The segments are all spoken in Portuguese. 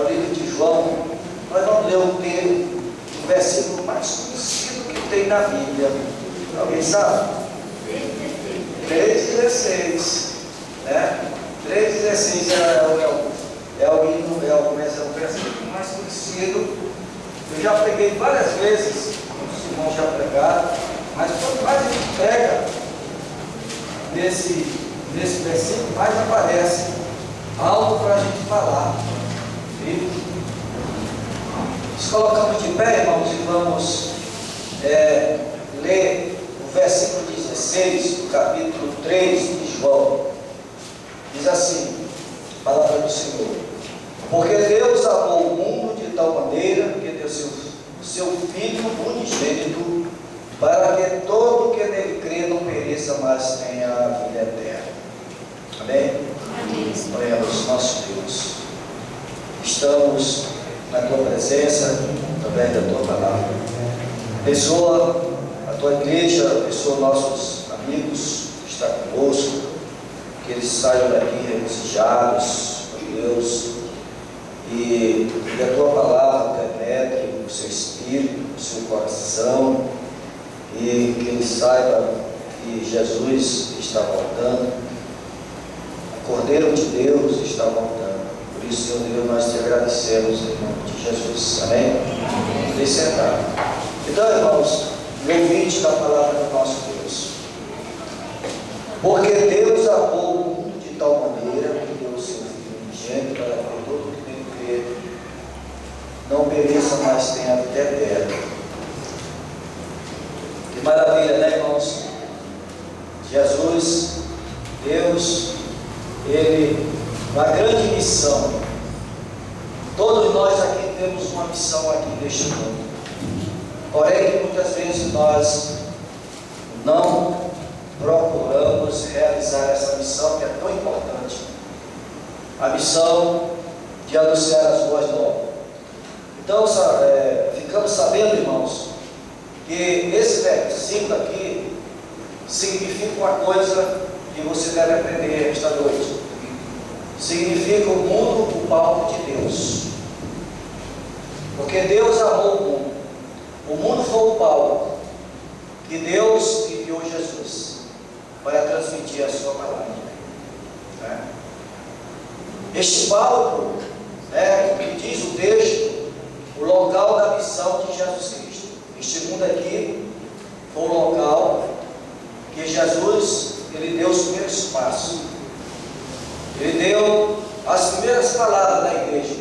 o livro de João, nós vamos ler o versículo mais conhecido que tem na Bíblia. Alguém sabe? 3,16, né? 3,16 é o versículo mais conhecido. Eu já preguei várias vezes, os irmãos já pregaram, mas quanto mais a gente prega nesse versículo, mais aparece algo para a gente falar. E nos colocamos de pé, irmãos, e vamos ler o versículo 16 do capítulo 3 de João. Diz assim, a palavra do Senhor: porque Deus amou o mundo de tal maneira que deu o seu Filho unigênito, para que todo que nele crê não pereça, mas tenha a vida eterna. Amém? Amém. Oremos, nosso Deus, estamos na tua presença, através da tua palavra. Abençoa a tua igreja, abençoa nossos amigos que estão conosco, que eles saiam daqui regozijados, ó Deus, e que a tua palavra penetre no seu espírito, no seu coração, e que eles saibam que Jesus está voltando, o Cordeiro de Deus está voltando. Por isso, Senhor Deus, nós te agradecemos em nome de Jesus. Amém? Podem sentar. Então, irmãos, o ouvinte da palavra do nosso Deus. Porque Deus amou o mundo de tal maneira que deu o seu Filho unigênito, para que todo que nele crê não pereça, mas tenha a vida eterna. Que maravilha, né, irmãos? Jesus, Deus, Ele, uma grande missão. Todos nós aqui temos uma missão aqui neste mundo. Porém, que muitas vezes nós não procuramos realizar essa missão que é tão importante. A missão de anunciar as boas novas. Então, ficamos sabendo, irmãos, que esse versículo aqui significa uma coisa que você deve aprender esta noite. Significa o mundo, o palco de Deus. Porque Deus amou o mundo. O mundo foi o palco que Deus enviou Jesus para transmitir a sua palavra. Né? Este palco, né, que diz o texto, o local da missão de Jesus Cristo. Este mundo aqui foi o local que Jesus, ele deu os primeiros passos. Ele deu as primeiras palavras da igreja.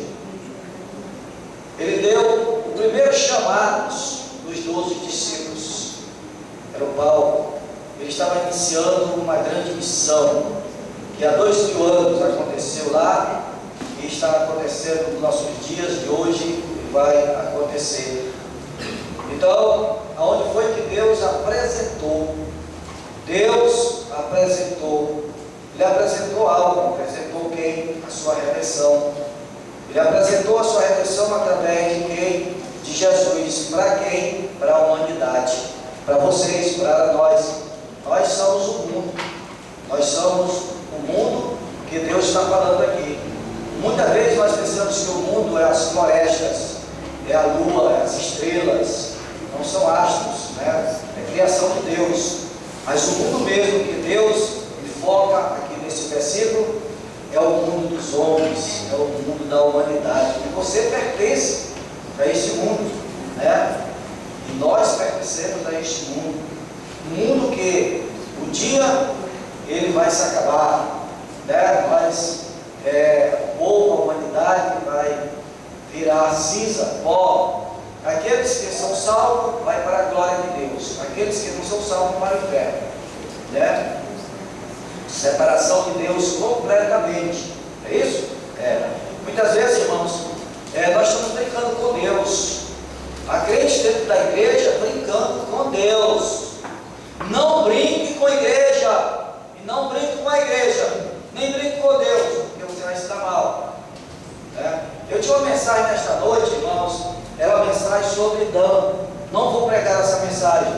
Ele deu os primeiros chamados dos 12 discípulos. Era o Paulo. Ele estava iniciando uma grande missão que há 2000 anos aconteceu lá e está acontecendo nos nossos dias de hoje e vai acontecer. Então, aonde foi que Deus apresentou? Deus apresentou. Ele apresentou algo. Apresentou quem? A sua redenção. Ele apresentou a sua redenção através de quem? De Jesus. Para quem? Para a humanidade. Para vocês, para nós. Nós somos o mundo. Nós somos o mundo que Deus está falando aqui. Muitas vezes nós pensamos que o mundo é as florestas, é a lua, é as estrelas. Não são astros, né? É criação de Deus. Mas o mundo mesmo que Deus foca aqui nesse versículo é o mundo dos homens, é o mundo da humanidade. E você pertence a este mundo, né? E nós pertencemos a este mundo. Um mundo que um dia ele vai se acabar, né? Mas o povo, a humanidade vai virar cinza, pó. Aqueles que são salvos vai para a glória de Deus. Aqueles que não são salvos para o inferno, né? Separação de Deus completamente. É isso? Muitas vezes, irmãos, nós estamos brincando com Deus. Há crentes dentro da igreja brincando com Deus. Não brinque com a igreja. E não brinque com a igreja. Nem brinque com Deus, porque você vai se dar mal. Eu tinha uma mensagem nesta noite, irmãos. Era uma mensagem sobre Dan. Não vou pregar essa mensagem.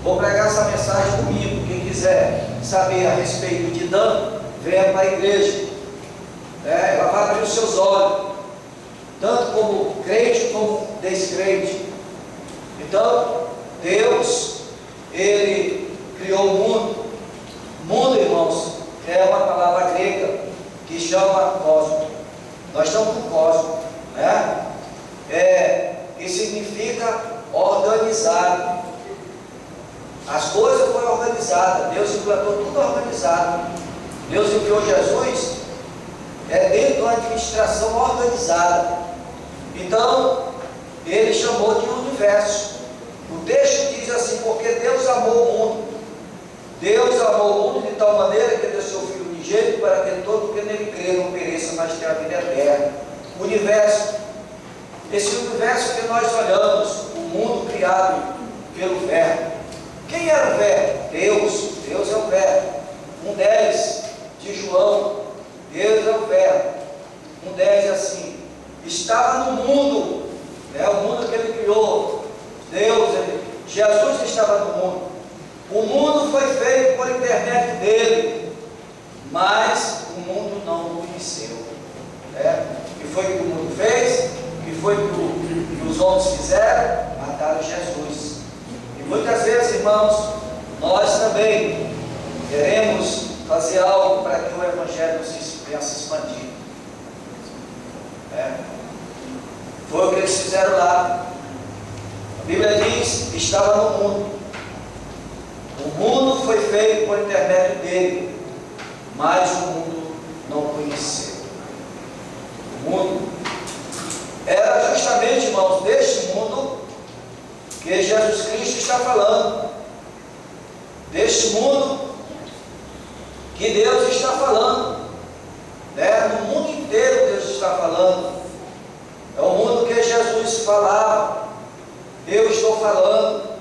Vou pregar essa mensagem domingo. Quem quiser saber a respeito de Dan, venha para a igreja. Ela vai abrir os seus olhos. Dan crente como descrente. Então, Deus, Ele criou o mundo. Mundo, irmãos, é uma palavra grega que chama cosmo. Nós estamos no cosmo, né? Que significa organizado. As coisas foram organizadas. Deus implantou tudo organizado. Deus enviou Jesus dentro de uma administração organizada. Então, Ele chamou de universo. O texto diz assim: porque Deus amou o mundo. Deus amou o mundo de tal maneira que deu seu Filho unigênito para que todo que nele crê não pereça, mas tenha a vida eterna. O universo, esse universo que nós olhamos, o mundo criado pelo Verbo. Quem era o Verbo? Deus. Deus é o Verbo. 1:10 de João. Deus é o Verbo. 1:10 é assim: estava no mundo, o mundo que Ele criou. Jesus estava no mundo. O mundo foi feito por intermédio dele, mas o mundo não o conheceu. O que foi que o mundo fez? O que foi que os homens fizeram? Mataram Jesus. E muitas vezes, irmãos, nós também queremos fazer algo para que o Evangelho venha se expandir. Foi o que eles fizeram lá. A Bíblia diz: estava no mundo. O mundo foi feito por intermédio dele, mas o mundo não conheceu. O mundo era justamente, irmãos, deste mundo que Jesus Cristo está falando. Deste mundo que Deus está falando. No mundo inteiro Deus está falando. É o mundo que Jesus falava. Eu estou falando.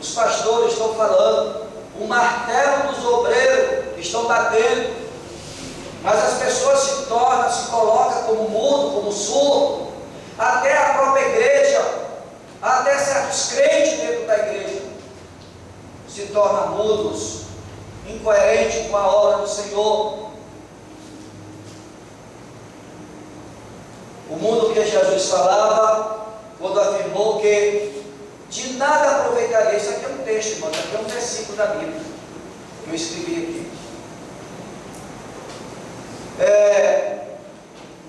Os pastores estão falando, o martelo dos obreiros estão batendo, mas as pessoas se colocam como mudo, como surdo, até a própria igreja, até certos crentes dentro da igreja se tornam mudos, incoerentes com a obra do Senhor. O mundo que Jesus falava, quando afirmou que de nada aproveitaria. Isso aqui é um texto, irmão, isso aqui é um versículo da Bíblia que eu escrevi aqui.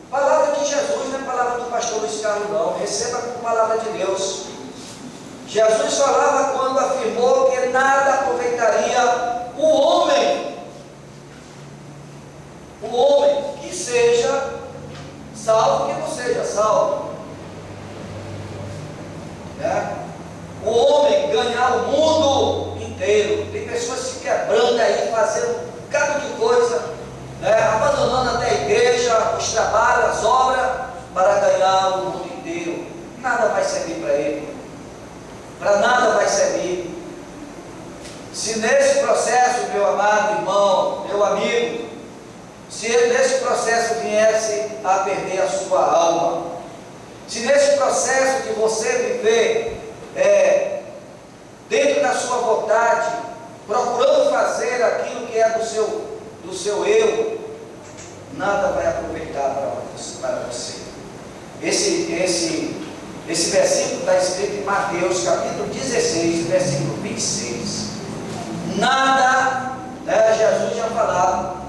Palavra de Jesus, não é palavra do pastor Luiz Carlos, não. Receba como palavra de Deus. Jesus falava quando afirmou que nada aproveitaria o homem que seja salvo, que não seja salvo. O homem ganhar o mundo inteiro. Tem pessoas se quebrando aí, fazendo um bocado de coisa, abandonando até a igreja, os trabalhos, as obras, para ganhar o mundo inteiro. Nada vai servir para ele. Para nada vai servir. Se nesse processo, meu amado irmão, meu amigo, se ele nesse processo viesse a perder a sua alma, se nesse processo de você viver dentro da sua vontade, procurando fazer aquilo que é do seu eu, nada vai aproveitar para você. Esse versículo está escrito em Mateus capítulo 16, versículo 26. Nada, Jesus já falava.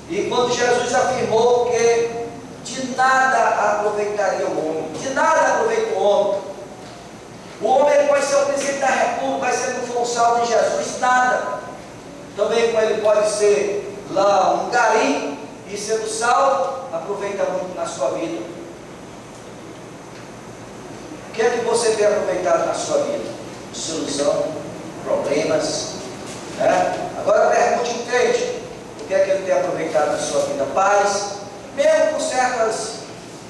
E quando Jesus afirmou que de nada aproveitaria o homem, de nada aproveita o homem. O homem pode ser o presidente da República, mas se ele não for um salvo de Jesus, nada. Também como ele pode ser lá um gari e sendo salvo, aproveita muito na sua vida. O que é que você tem aproveitado na sua vida? Desilusão, problemas. Agora pergunte um crente, o que é que ele tem aproveitado na sua vida? Paz, mesmo com certos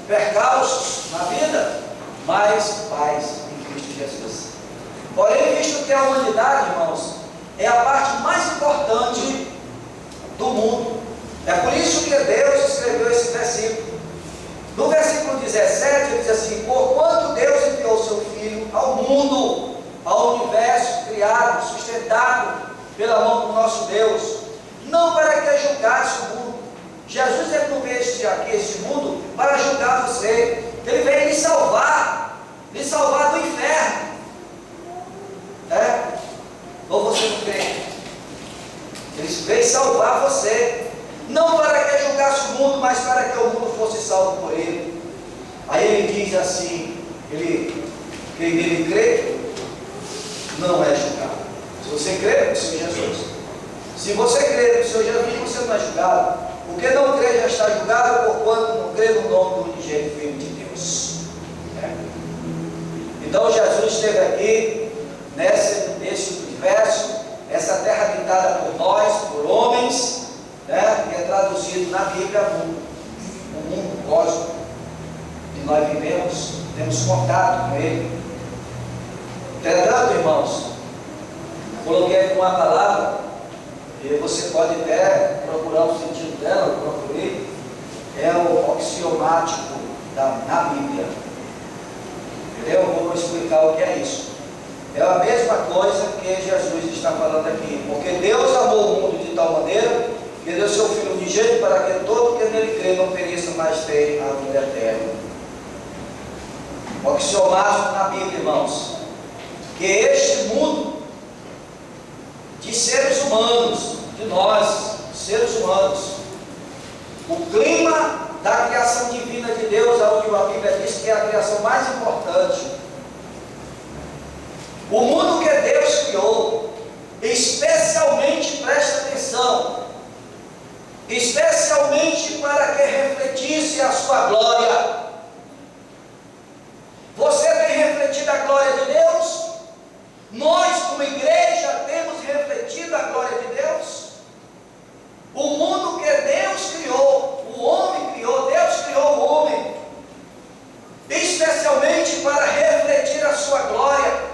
percalços na vida, mas paz em Cristo Jesus. Porém, visto que a humanidade, irmãos, é a parte mais importante do mundo. É por isso que Deus escreveu esse versículo. No versículo 17, ele diz assim: porquanto Deus enviou seu Filho ao mundo, ao universo criado, sustentado pela mão do nosso Deus, não para que julgasse o mundo. Jesus não veio aqui este mundo para julgar você. Ele veio lhe salvar do inferno. Ou você não crê? Ele veio salvar você, não para que julgasse o mundo, mas para que o mundo fosse salvo por ele. Aí ele diz assim, quem nele crê, não é julgado. Se você crê no Senhor Jesus, se você crê no Senhor Jesus, você não é julgado. O que não crê já está julgado, porquanto não crê no nome do unigênito Filho de Deus. Então Jesus esteve aqui, nesse universo, essa terra habitada por nós, por homens, que é traduzido na Bíblia o mundo cósmico, que nós vivemos, temos contato com ele. Entretanto, irmãos, coloquei aqui uma palavra, e você pode até procurar o sentido dela, procurar, é o axiomático na Bíblia. Entendeu? Eu vou explicar o que é isso. É a mesma coisa que Jesus está falando aqui. Porque Deus amou o mundo de tal maneira que deu seu Filho unigênito para que todo que nele crê não pereça, mas tenha a vida eterna. O axiomático na Bíblia, irmãos, que este mundo de seres humanos, de nós, seres humanos, o clima da criação divina de Deus, onde a Bíblia diz que é a criação mais importante. O mundo que Deus criou, especialmente, presta atenção, especialmente para que refletisse a sua glória. Você tem refletido a glória de Deus? Nós, como igreja, temos refletido a glória de Deus? O mundo que Deus criou, o homem criou, Deus criou o homem, especialmente para refletir a sua glória.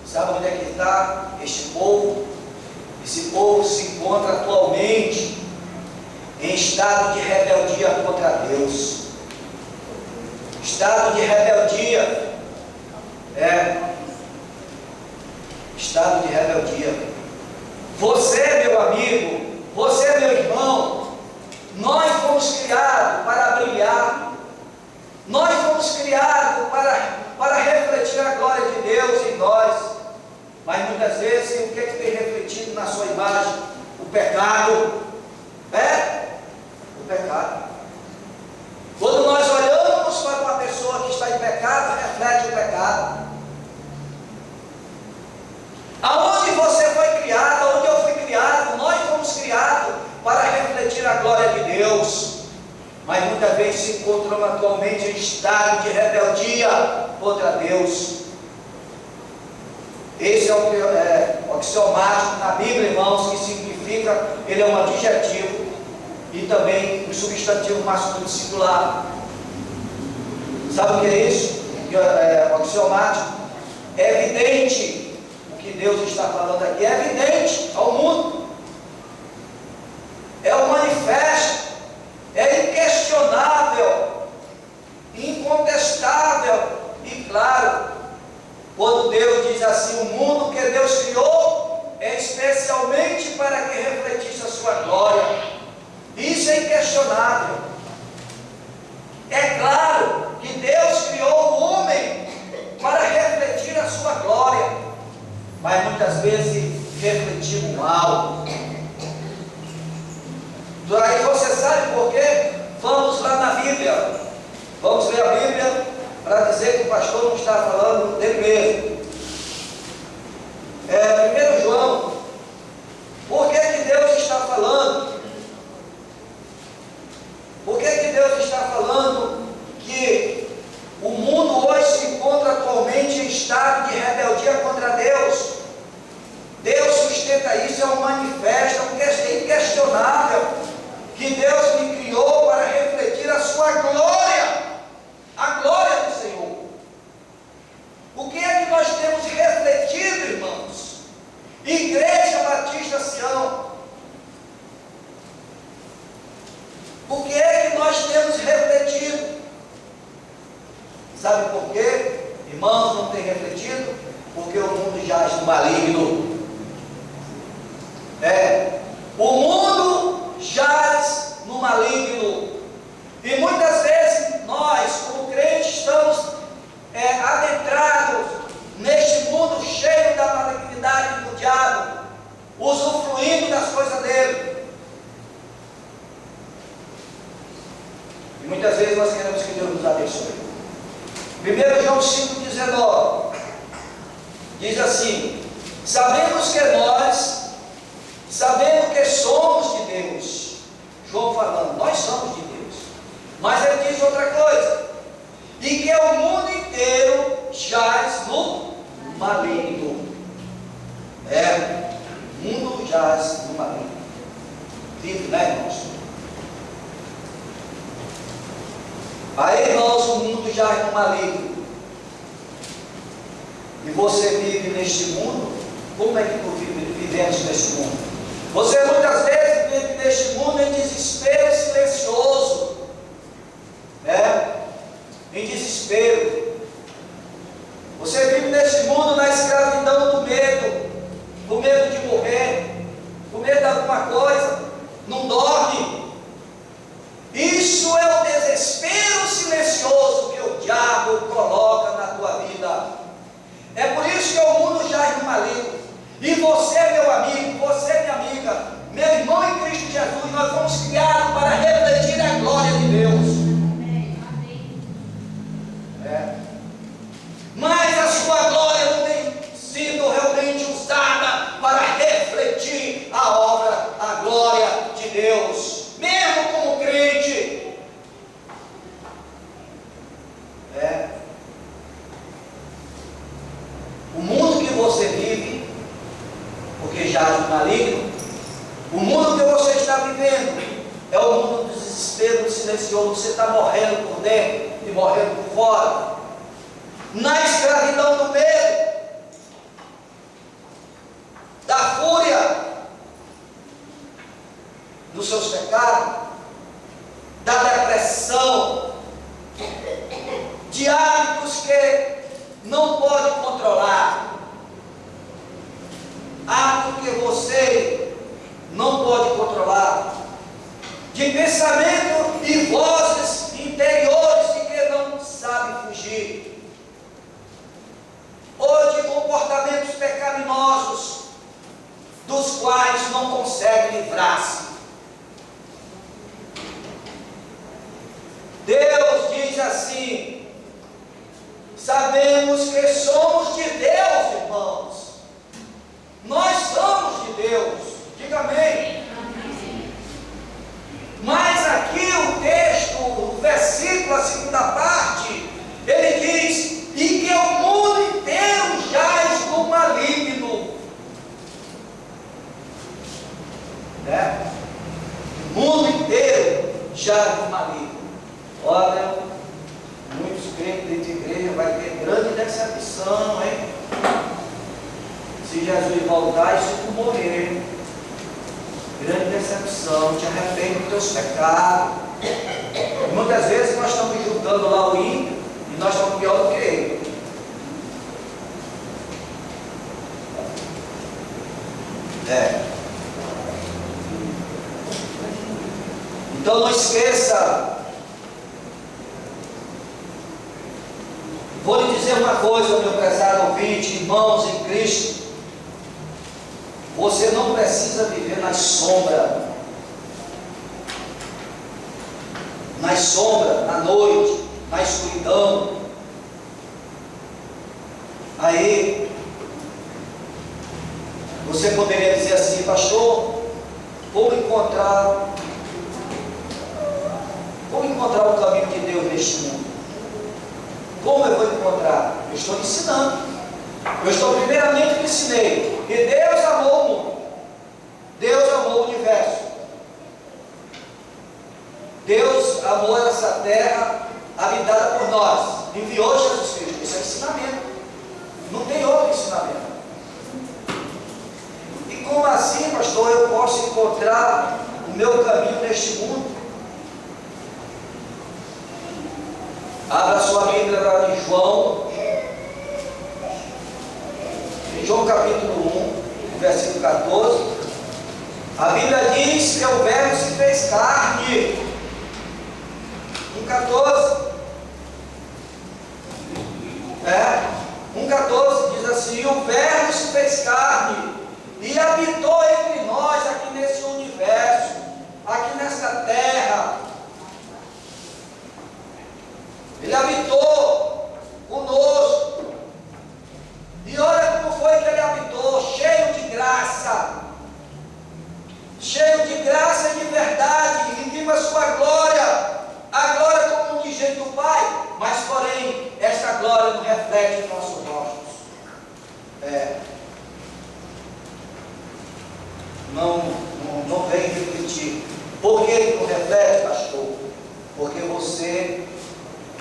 Sabe onde é que está este povo? Esse povo se encontra atualmente em estado de rebeldia contra Deus. Estado de rebeldia. Estado de rebeldia. Você, meu amigo, você, meu irmão, nós fomos criados para brilhar. Nós fomos criados para refletir a glória de Deus em nós. Mas muitas vezes, o que é que tem refletido na sua imagem? O pecado. O pecado. Quando nós olhamos para uma pessoa que está em pecado, reflete o pecado. Aonde você foi criado, aonde eu fui criado, nós fomos criados para refletir a glória de Deus. Mas muitas vezes se encontramos atualmente em estado de rebeldia contra Deus. Esse é o axiomático na Bíblia, irmãos, que significa, ele é um adjetivo e também um substantivo masculino singular. Sabe o que é isso? O axiomático é evidente. O que Deus está falando aqui é evidente ao mundo. É o manifesto, é inquestionável, incontestável e claro. Quando Deus diz assim, o mundo que Deus criou é especialmente para que refletisse a sua glória. Isso é inquestionável. É claro que Deus criou o homem para refletir a sua glória, mas muitas vezes refletimos mal. Aí você sabe por quê? Vamos lá na Bíblia. Vamos ler a Bíblia para dizer que o pastor não está falando dele mesmo. 1 João. Por que Deus está falando? Por que Deus está falando que o mundo hoje se encontra atualmente em estado de rebeldia contra Deus? Deus sustenta isso, é um manifesto, porque é inquestionável que Deus me criou para refletir a sua glória, a glória do Senhor. O que é que nós temos refletido, irmãos? Igreja Batista Sião. O que é que nós temos refletido? Sabe por quê? Irmãos, não tem refletido? Porque o mundo jaz no maligno. O mundo jaz no maligno. E muitas E muitas vezes nós queremos que Deus nos abençoe. 1 João 5,19 diz assim: sabemos que somos de Deus. João falando, nós somos de Deus. Mas ele diz outra coisa: e que o mundo inteiro jaz no maligno. O mundo jaz no maligno. Vive, né, irmãos? Aí, irmãos, o mundo jaz no maligno. E você vive neste mundo. Como é que tu vivemos neste mundo? Você muitas vezes vive neste mundo em desespero silencioso. Em desespero. Você vive neste mundo na escravidão do medo. Com medo de morrer. Com medo de alguma coisa. Não dorme. Isso é o desespero silencioso que o diabo coloca na tua vida. É por isso que o mundo jaz no maligno. E você, meu amigo, você, minha amiga, meu irmão em Cristo Jesus, nós fomos criados para refletir a glória de Deus. Mas a sua glória não tem sido realmente usada para refletir a obra, a glória de Deus, mesmo como crente. O mundo que você vive, porque jaz no maligno, o mundo que você está vivendo é o mundo do desespero silencioso. Você está morrendo por dentro e morrendo por fora, na escravidão do medo, da fúria dos seus pecados, da depressão, de hábitos que não pode controlar, hábitos que você não pode controlar, de pensamento e vozes interiores de que não sabe fugir, ou de comportamentos pecaminosos dos quais não consegue livrar-se. Deus diz assim: sabemos que somos de Deus, irmãos. Nós somos de Deus. Diga amém. Mas aqui o texto, o versículo, a segunda parte, ele diz: e que o mundo inteiro jaz no maligno. O mundo inteiro jaz no maligno. Olha, muitos crentes dentro de igreja vai ter grande decepção, hein? Se Jesus voltar e se tu morrer, grande decepção, te arrepende dos teus pecados. E muitas vezes nós estamos julgando lá o ímpio e nós estamos pior do que ele. Então não esqueça. Vou lhe dizer uma coisa, meu prezado ouvinte, irmãos em Cristo. Você não precisa viver nas sombras, na noite, na escuridão. Aí, você poderia dizer assim: pastor, como encontrar o caminho de Deus neste mundo? Como eu vou encontrar? Eu estou lhe ensinando. Eu estou primeiramente lhe ensinei que Deus amou o mundo. Deus amou o universo. Deus amou essa terra habitada por nós. Enviou Jesus Cristo. Isso é ensinamento. Não tem outro ensinamento. E como assim, pastor, eu posso encontrar o meu caminho neste mundo? Abra sua Bíblia em João capítulo 1, versículo 14. A Bíblia diz que o Verbo se fez carne. 1,14. 1,14 diz assim: o Verbo se fez carne e habitou entre nós, aqui nesse universo, aqui nesta terra.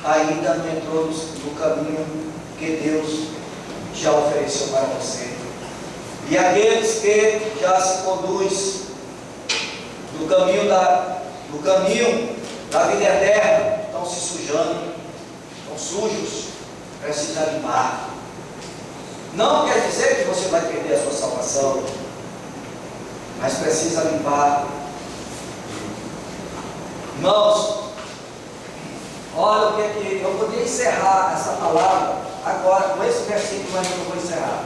ainda não entrou no caminho que Deus já ofereceu para você. E aqueles que já se conduz do caminho da vida eterna, estão se sujando, estão sujos, precisa limpar. Não quer dizer que você vai perder a sua salvação, mas precisa limpar. Irmãos, olha o que é que eu poderia encerrar essa palavra agora com esse versículo, mas eu não vou encerrar.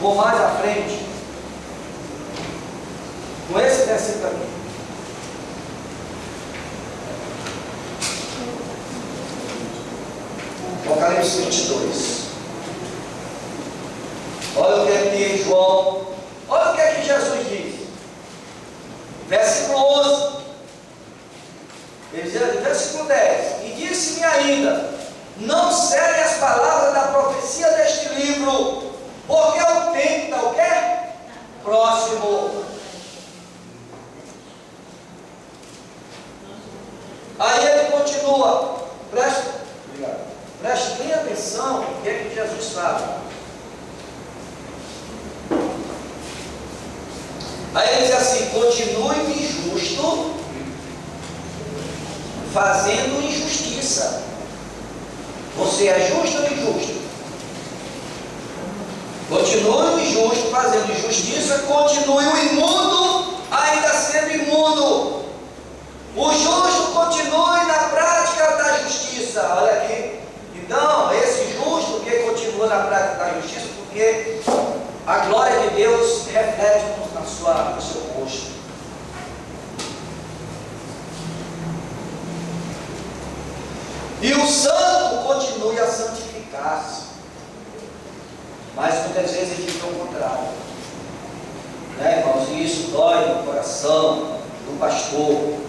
Vou mais à frente com esse versículo aqui. Apocalipse 22. Olha o que é que João, olha o que é que Jesus diz. Versículo 11. Ele diz, versículo 10. E disse-me ainda: não cele as palavras da profecia deste livro, porque o tempo está o quê? Próximo. Aí ele continua. Preste bem atenção o que é que Jesus fala. Aí ele diz assim: continue injusto, fazendo injustiça. Você é justo ou injusto? Continue o injusto fazendo injustiça, continue o imundo ainda sendo imundo. O justo continue na prática da justiça. Olha aqui. Então, esse justo que continua na prática da justiça, porque a glória de Deus reflete no seu rosto. E o santo continue a santificar-se. Mas muitas vezes ele fica ao contrário. Né, irmãos? E isso dói no coração do pastor.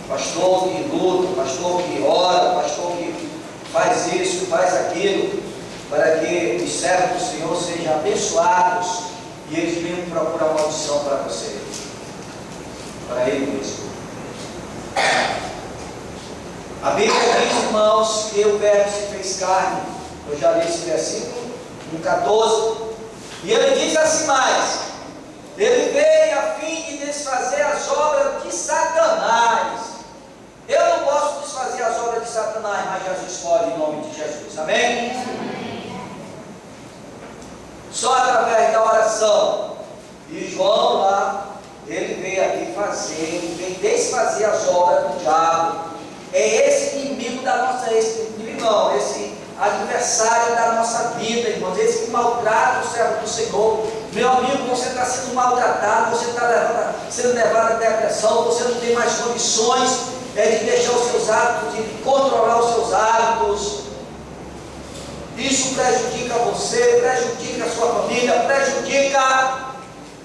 Pastor que luta, pastor que ora, pastor que faz isso, faz aquilo, para que os servos do Senhor sejam abençoados e eles venham procurar maldição para você, para ele mesmo. A Bíblia diz, irmãos, que o Verbo se fez carne. Eu já li esse versículo, no 14, e ele diz assim mais: ele veio a fim de desfazer as obras de Satanás. Eu não posso desfazer as obras de Satanás, mas Jesus pode, em nome de Jesus. Amém? Só através da oração. E João lá, ele veio aqui veio desfazer as obras do diabo. É esse inimigo da nossa, esse adversário da nossa vida, irmãos. Esse que maltrata o servo do Senhor. Meu amigo, você está sendo maltratado, você está sendo levado à depressão, você não tem mais condições de deixar os seus hábitos, de controlar os seus hábitos. Isso prejudica você, prejudica a sua família, prejudica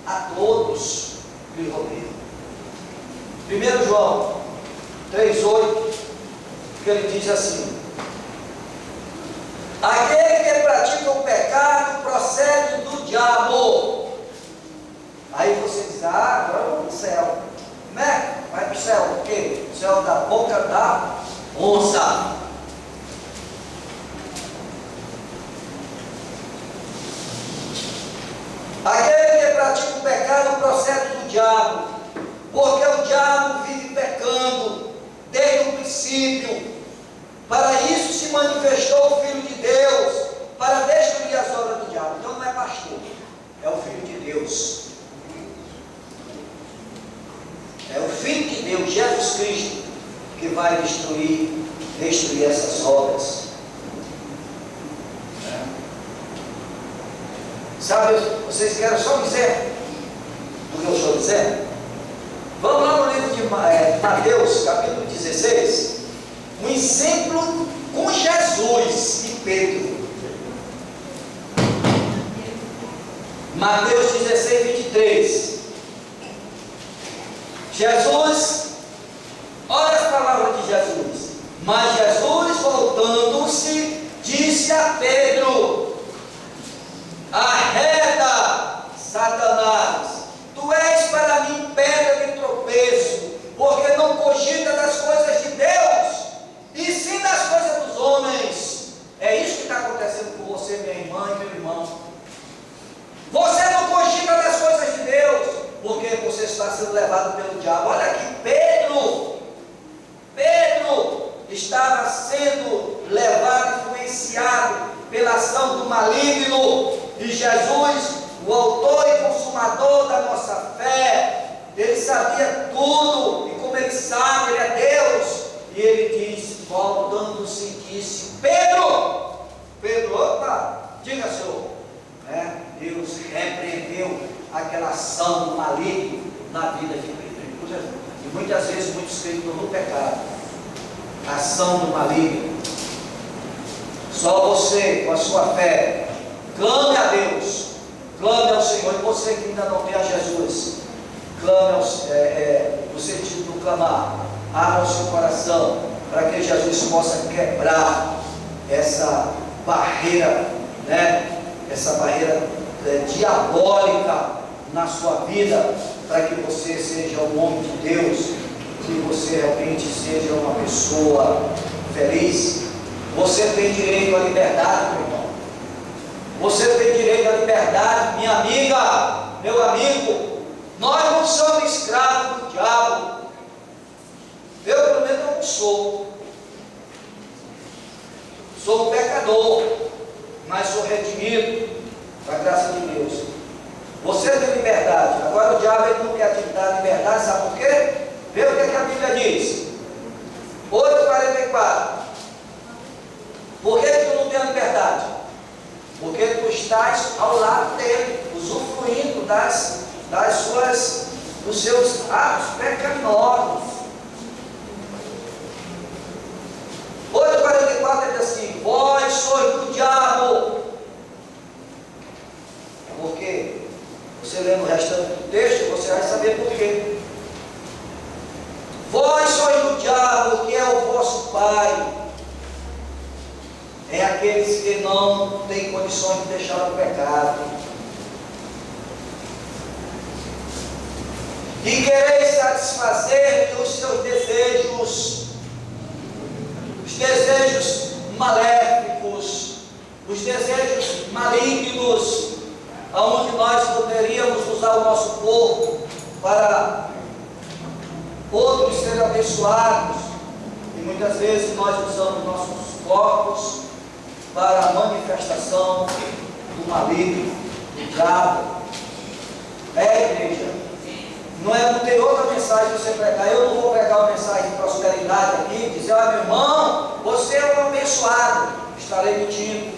a todos que lhe rodeiam. 1 João 3,8, que ele diz assim: aquele que pratica o pecado procede do diabo. Aí você diz: ah, agora eu vou para o céu. Né? Vai para o céu, por quê? O céu da boca da onça. Aquele que pratica o pecado procede do diabo, porque o diabo vive pecando desde o princípio. Para isso se manifestou o Filho de Deus, para destruir as obras do diabo. Então não é pastor, é o Filho de Deus. É o Filho de Deus, Jesus Cristo, que vai destruir essas obras. Sabe, vocês querem só dizer o que eu estou dizendo? Vamos lá no livro de Mateus, capítulo 16, um exemplo com Jesus e Pedro. Mateus 16, 23. Jesus, olha as palavras de Jesus. Mas Jesus, voltando-se, disse a Pedro: arreda, Satanás, tu és para mim pedra de tropeço, porque não cogita das coisas de Deus, e sim das estava sendo levado, influenciado pela ação do maligno. E Jesus, o autor e consumador da nossa fé, ele sabia tudo, e como ele sabe, ele é Deus. E ele diz, voltando-se, disse: Pedro, Pedro, opa, diga, Senhor. Deus repreendeu aquela ação do maligno na vida de Pedro. E muitas vezes muitos crentes no pecado, a ação do maligno. Só você, com a sua fé, clame a Deus, clame ao Senhor. E você que ainda não tem a Jesus, clame no sentido do clamar, abra o seu coração, para que Jesus possa quebrar essa barreira, essa barreira diabólica na sua vida, para que você seja um homem de Deus, que você realmente seja uma pessoa feliz. Você tem direito à liberdade, meu irmão. Você tem direito à liberdade, minha amiga, meu amigo. Nós não somos escravos do diabo. Eu, pelo menos, não sou. Sou um pecador, mas sou redimido com a graça de Deus. Você tem liberdade. Agora o diabo ele não quer te dar liberdade, sabe por quê? Vê o que a Bíblia diz. 8:44. Por que tu não tem a liberdade? Porque tu estás ao lado dele, usufruindo dos seus atos pecaminosos. 8:44 diz assim: vós sois do diabo. Por quê? Você lendo o restante do texto, você vai saber por quê. Vós sois do diabo, que é o vosso pai. É aqueles que não têm condições de deixar o pecado. E quereis satisfazer os seus desejos, os desejos maléficos, os desejos malignos, aonde nós poderíamos usar o nosso corpo para outros serem abençoados. E muitas vezes nós usamos nossos corpos para a manifestação do maligno, do diabo. Igreja, não tem outra mensagem que você pregar. Eu não vou pregar uma mensagem de prosperidade aqui, dizer: meu irmão, você é um abençoado. Estarei mentindo.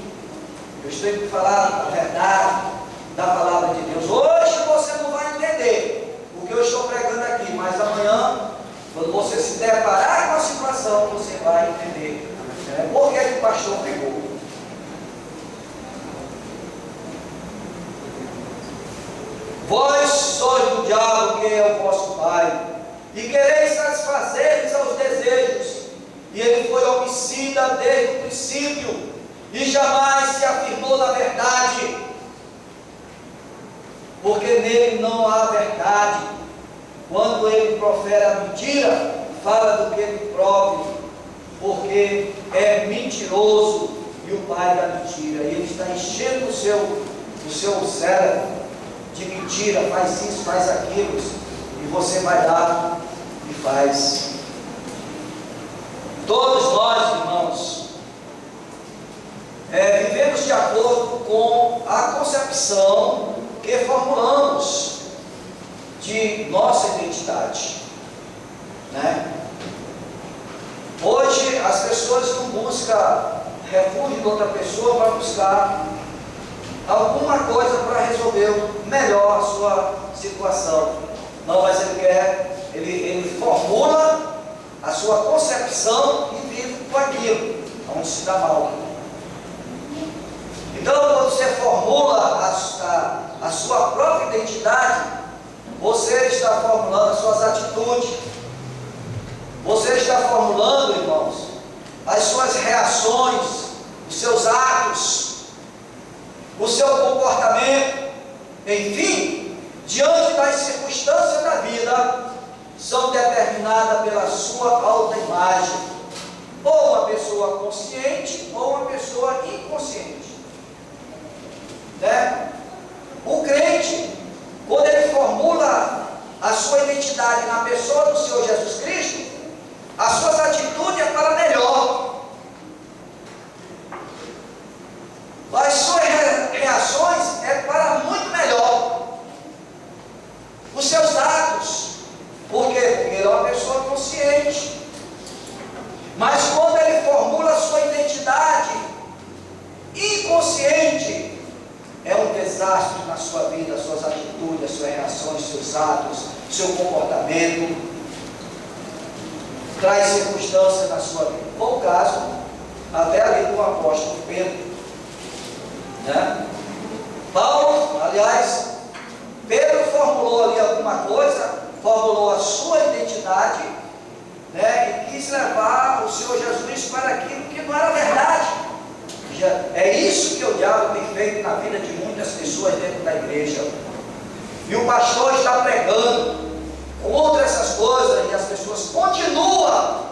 Eu estou que falar a verdade da palavra de Deus. Hoje você não vai entender o que eu estou pregando aqui, mas amanhã, quando você se deparar com a situação, você vai entender por que o pastor pregou. Vós sois do diabo, que é o vosso pai, e quereis satisfazer aos desejos. E ele foi homicida desde o princípio, e jamais se afirmou na verdade, porque nele não há verdade. Quando ele profere a mentira, fala do que ele prove, porque é mentiroso e o pai da mentira. E ele está enchendo o seu cérebro de mentira, faz isso, faz aquilo, e você vai lá e faz. Todos nós, irmãos, vivemos de acordo com a concepção que formulamos de nossa identidade, Hoje as pessoas não buscam refúgio de outra pessoa para buscar alguma coisa para resolver melhor a sua situação. Não, mas ele formula a sua concepção e vive com aquilo, onde se dá mal. Então, quando você formula a sua própria identidade, você está formulando as suas atitudes, você está formulando, irmãos, as suas reações, os seus atos, o seu comportamento, enfim, diante das circunstâncias da vida, são determinadas pela sua autoimagem, ou uma pessoa consciente, ou uma pessoa inconsciente. O crente, quando ele formula a sua identidade na pessoa do Senhor Jesus Cristo, as suas atitudes é para melhor. consciente. Mas quando ele formula a sua identidade inconsciente, é um desastre na sua vida, suas atitudes, suas reações, seus atos, seu comportamento, traz circunstâncias na sua vida. Foi o caso até ali do apóstolo Pedro, né? Paulo, aliás, Pedro formulou ali alguma coisa, formulou a sua identidade, né? E quis levar o Senhor Jesus para aquilo que não era verdade. É isso que o diabo tem feito na vida de muitas pessoas dentro da igreja. E o pastor está pregando contra essas coisas e as pessoas continuam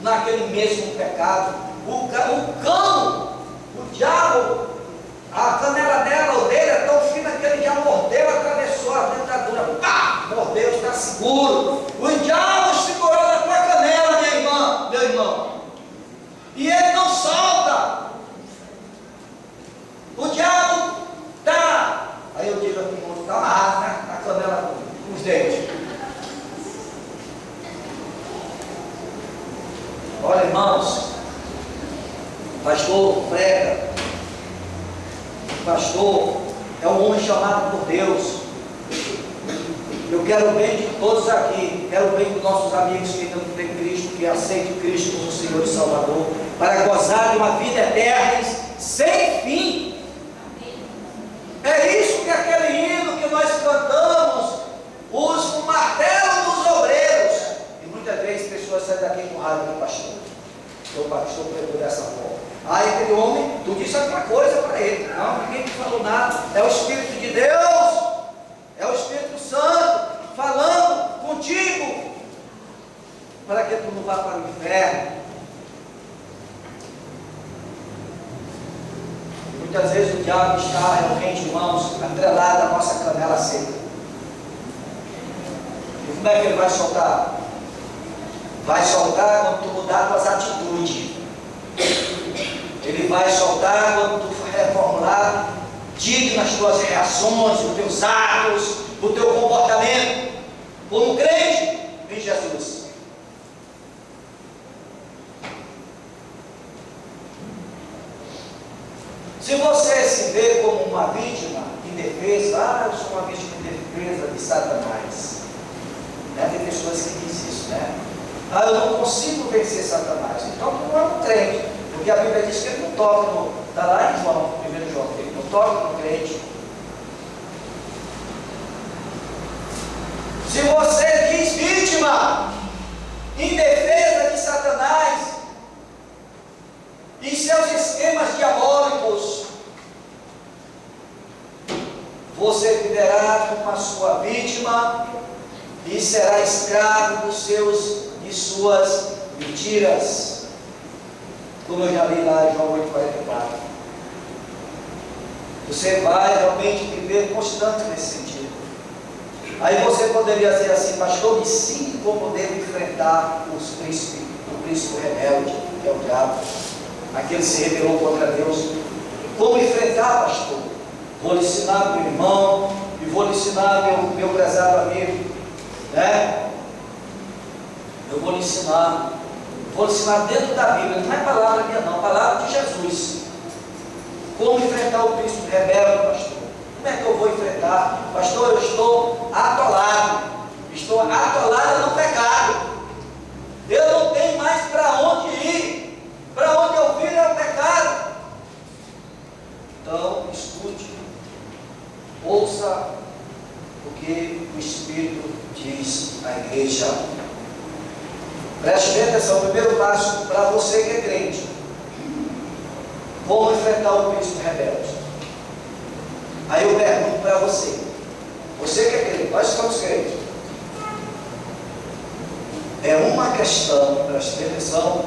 naquele mesmo pecado. O diabo, a canela dela, a orelha é tão fina que ele já mordeu, atravessou a dentadura, pá, mordeu, está seguro. O diabo segurou na tua canela, minha irmã, meu irmão, e ele não solta. O diabo está, aí eu digo aqui, está amarrado na canela com os dentes. Olha, irmãos, pastor prega, pastor é um homem chamado por Deus. Eu quero o bem de todos aqui, quero o bem dos nossos amigos que não têm Cristo, que aceitam Cristo como Senhor e Salvador, para gozar de uma vida eterna sem fim. É isso que aquele hino que nós cantamos, o martelo dos obreiros. E muitas vezes pessoas saem daqui com raiva do pastor. O pastor pregou dessa forma. Aí aquele homem, tu disse alguma coisa para ele. Não, ninguém te falou nada. É o Espírito de Deus, é o Espírito Santo falando contigo, para que tu não vá para o inferno. Muitas vezes o diabo está realmente, irmãos, atrelado à nossa canela seca. E como é que ele vai soltar? Vai soltar quando tu mudar tuas atitudes. Ele vai soltar quando tu for reformular digno nas tuas reações, os teus atos, o teu comportamento, como crente em Jesus. Se você se vê como uma vítima indefesa, eu sou uma vítima indefesa de Satanás. Né? Tem pessoas que dizem isso, né? Eu não consigo vencer Satanás. Então tu não é um crente, porque a Bíblia diz que ele não toca no. Está lá em João, 1 João, ele não toca no crente. Se você diz vítima, indefesa de Satanás e seus esquemas diabólicos, você viverá como a sua vítima e será escravo de suas mentiras, como eu já li lá em João 8,44. Você vai realmente viver constante nesse sentido. Aí você poderia dizer assim: pastor, me ensine como devo enfrentar o príncipe rebelde, que é o diabo, aquele que se rebelou contra Deus. Como enfrentar, pastor? Vou lhe ensinar, meu irmão, e vou lhe ensinar, meu prezado amigo, né? Eu vou lhe ensinar dentro da Bíblia, não é palavra minha não, palavra de Jesus. Como enfrentar o príncipe rebelde, pastor? Como é que eu vou enfrentar? Pastor, eu estou atolado no pecado. Eu não tenho mais para onde ir, para onde eu vir é o pecado. Então, escute, ouça o que o Espírito diz à igreja. Preste bem atenção, o primeiro passo para você que é crente: como enfrentar o príncipe rebelde. Aí eu pergunto para você que é crente, nós somos crentes, é uma questão, preste atenção,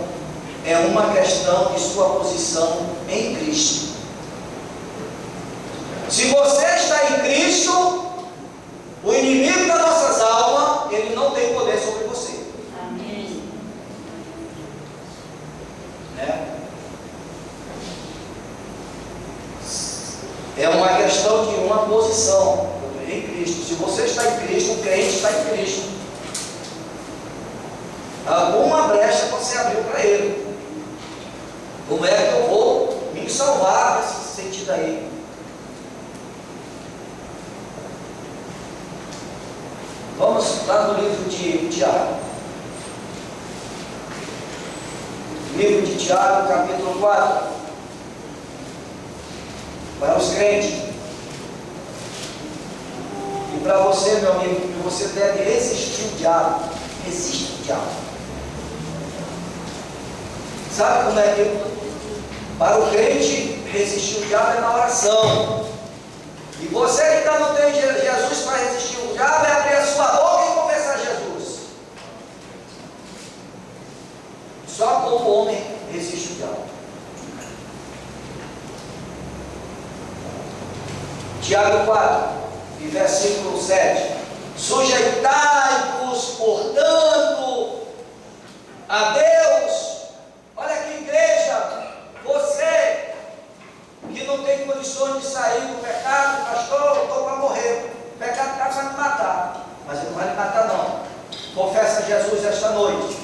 é uma questão de sua posição em Cristo. Se você está em Cristo, o inimigo das nossas almas, ele não tem poder sobre você. Amém. Né? É uma questão de uma posição em Cristo. Se você está em Cristo, o crente está em Cristo. Alguma brecha você abriu para ele. Como é que eu vou me salvar nesse sentido aí? Vamos lá no livro de Tiago. Livro de Tiago, capítulo 4. Para os crentes. E para você, meu amigo, que você deve resistir o diabo. Resiste o diabo. Sabe como é que para o crente resistir o diabo é na oração? E você que ainda não tem Jesus para resistir o diabo é abrir a sua boca e confessar Jesus. Só como o homem resiste o diabo. Tiago 4, e versículo 7. Sujeitai-vos, portanto, a Deus. Olha aqui, igreja, você que não tem condições de sair do pecado, pastor, eu estou para morrer. O pecado está para me matar, mas ele não vai me matar não. Confessa Jesus esta noite.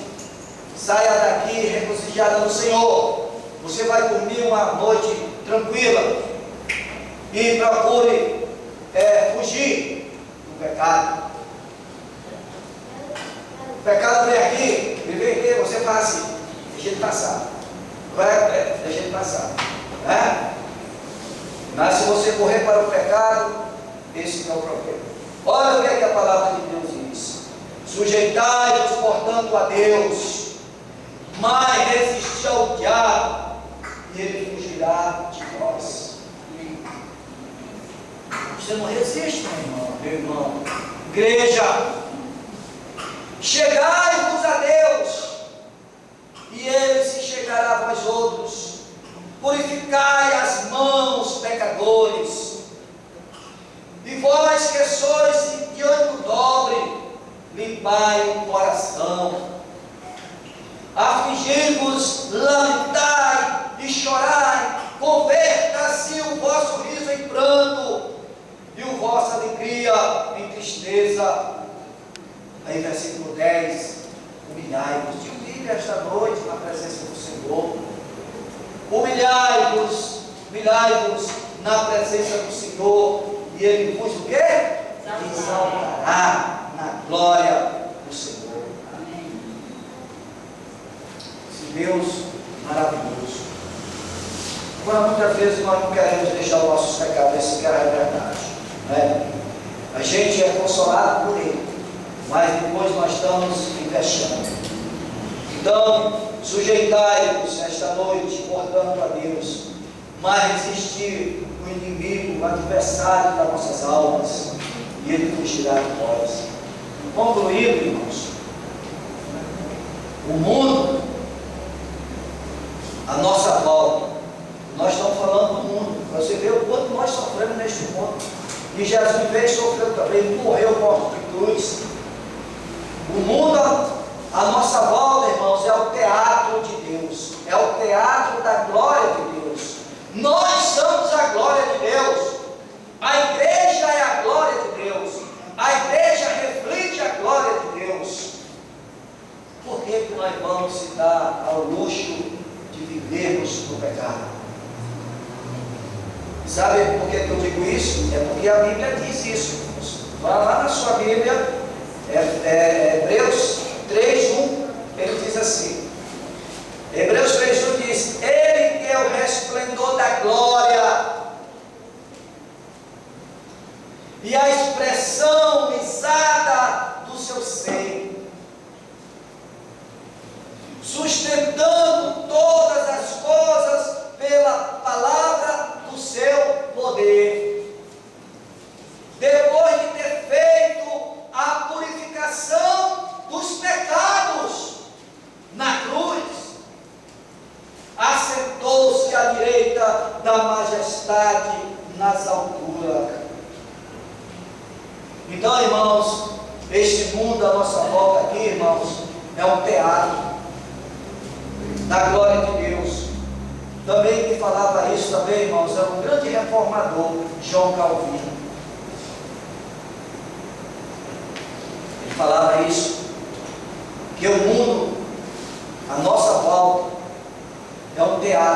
Saia daqui regozijada no Senhor. Você vai dormir uma noite tranquila. E procure fugir do pecado. O pecado vem aqui, ele vem aqui, você faz assim, deixa ele passar. Deixa ele passar. Mas se você correr para o pecado, esse não é o problema. Olha o que é que a palavra de Deus diz. Sujeitai-vos, portanto, a Deus, mas resisti ao diabo, e ele fugirá de vós. Você não resiste, meu irmão. Igreja, chegai-vos a Deus, e ele se chegará a vós outros. Purificai as mãos, pecadores, e vós que sois de ânimo dobre, limpai o coração. Afligi-vos, lamentai e chorai, converta-se o vosso riso em pranto, e a vossa alegria em tristeza. Aí versículo 10, humilhai-vos. Te humilhe esta noite na presença do Senhor. Humilhai-vos na presença do Senhor, e Ele vos o quê? Exaltará na glória do Senhor. Amém. Esse Deus maravilhoso. Agora, muitas vezes nós não queremos deixar os nossos pecados, esse cara é verdade. A gente é consolado por Ele, mas depois nós estamos investindo. Então, sujeitai-vos esta noite, portanto, a Deus, mas resistir o inimigo, o adversário das nossas almas, e ele fugirá de nós. Concluindo, irmãos, o mundo, a nossa volta, nós estamos falando do mundo. Você vê o quanto nós sofremos neste mundo. E Jesus veio e sofreu também, morreu por cruz. O mundo, a nossa volta, irmãos, é o teatro de Deus, é o teatro da glória de Deus. Nós somos a glória de Deus. A igreja é a glória de Deus. A igreja reflete a glória de Deus. Por que nós vamos se dar ao luxo de vivermos no pecado? Sabe por que eu digo isso? É porque a Bíblia diz isso. Vá lá na sua Bíblia, Hebreus 3:1, ele diz assim. Hebreus 3:1 diz: Ele que é o resplendor da glória e a expressão exata do seu ser, sustentando todas as coisas pela palavra do seu poder, depois de ter feito a purificação dos pecados na cruz, assentou-se à direita da majestade nas alturas. Então, irmãos, este mundo à nossa volta aqui, irmãos, é um teatro da glória de Deus. Também quem falava isso também, irmãos, é um grande reformador, João Calvino. Ele falava isso, que o mundo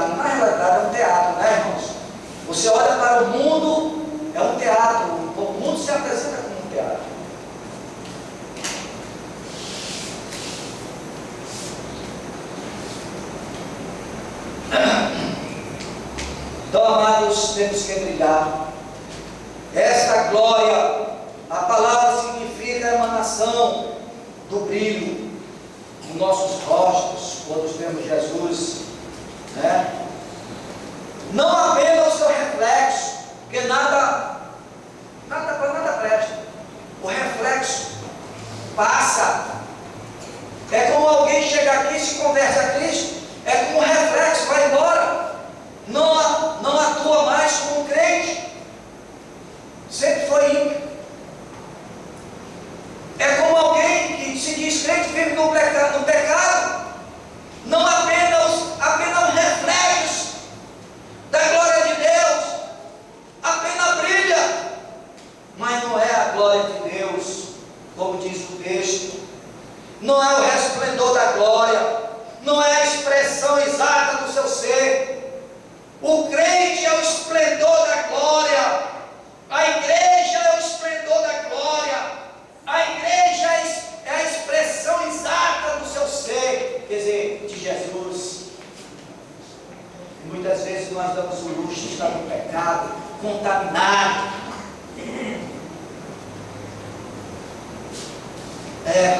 teatro. Na realidade é um teatro, né, irmãos? Você olha para o mundo, é um teatro. O mundo se apresenta como um teatro. Então, amados, temos que brilhar. Esta glória, a palavra significa a emanação do brilho nos nossos rostos, quando vemos Jesus, né? Não apenas o seu reflexo, porque nada presta. O reflexo passa. É como alguém chega aqui e se converte a Cristo, é como um reflexo, vai embora. Não atua mais como um crente. Sempre foi ímpio. É como alguém que se diz crente, vive no pecado. Não apenas reflexos da glória de Deus, apenas brilha, mas não é a glória de Deus, como diz o texto. Não é o resplendor da glória, não é a expressão exata do seu ser. O crente é o esplendor da glória, a igreja é o esplendor da glória, a igreja é a expressão exata do seu ser, quer dizer, de Jesus. E muitas vezes nós damos o luxo de estar no pecado, contaminado.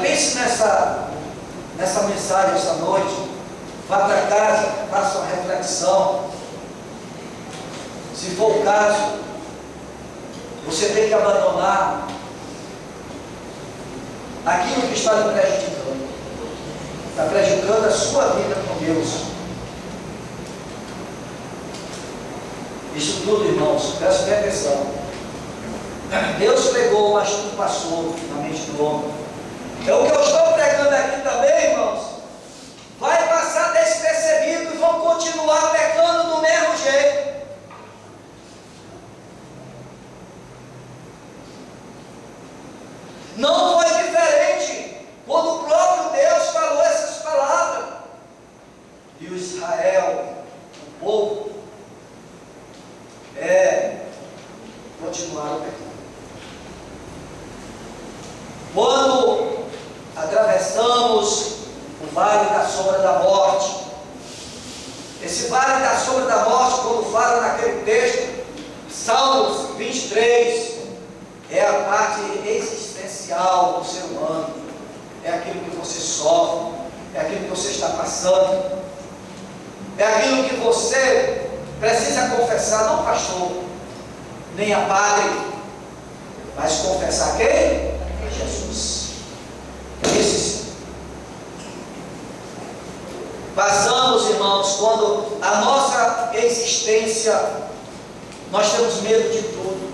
Pense nessa mensagem essa noite. Vá para casa, faça uma reflexão. Se for o caso, você tem que abandonar aquilo que está lhe prejudicando. Está prejudicando a sua vida com Deus. Isso tudo, irmãos, preste bem atenção. Deus pregou, mas tudo passou na mente do homem. Então o que eu estou pregando aqui também, irmãos, vai passar despercebido e vão continuar pecando do mesmo jeito. Não foi diferente quando o próprio Deus falou essas palavras. E o Israel, o povo, continuaram pecando. Quando atravessamos o vale da sombra da morte, esse vale da sombra da morte, quando fala naquele texto, Salmos 23, é a parte existencial do ser humano, é aquilo que você sofre, é aquilo que você está passando, é aquilo que você precisa confessar, não pastor, nem a padre, mas confessar quem? Jesus. Esse passamos, irmãos, quando a nossa existência, nós temos medo de tudo.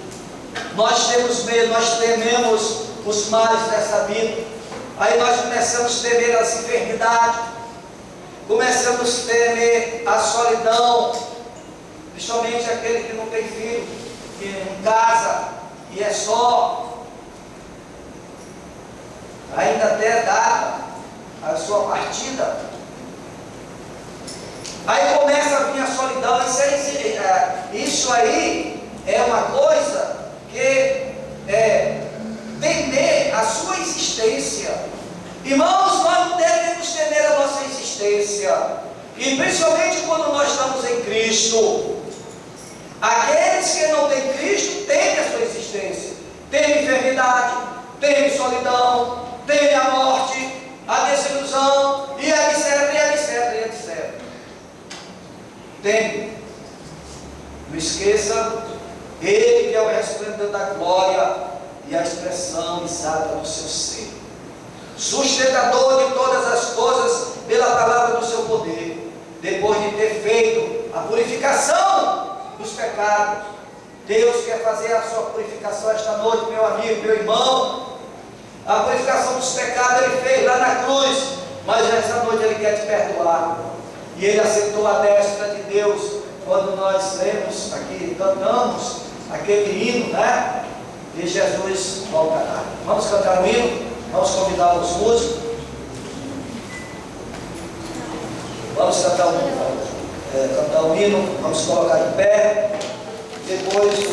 Nós temos medo, nós tememos os males dessa vida. Aí nós começamos a temer as enfermidades, começamos a temer a solidão, principalmente aquele que não tem filho, que não casa e é só. Ainda até data a sua partida. Aí começa a vir a solidão. Isso aí é uma coisa que temer a sua existência. Irmãos, nós não devemos temer a nossa existência, e principalmente quando nós estamos em Cristo. Aqueles que não têm Cristo temem a sua existência, temem enfermidade, temem solidão, temem a morte, a desilusão, e etc. Temem. Não esqueça, Ele que é o resplendor da glória e a expressão exata do seu ser, sustentador de todas as coisas pela palavra do seu poder, depois de ter feito a purificação dos pecados. Deus quer fazer a sua purificação esta noite, meu amigo, meu irmão. A purificação dos pecados Ele fez lá na cruz, mas esta noite Ele quer te perdoar, e Ele aceitou a destra de Deus quando nós lemos aqui, cantamos aquele hino, né? E Jesus voltará. Vamos cantar o hino, vamos convidar os músicos, vamos cantar o hino. cantar o hino, vamos colocar de pé. Depois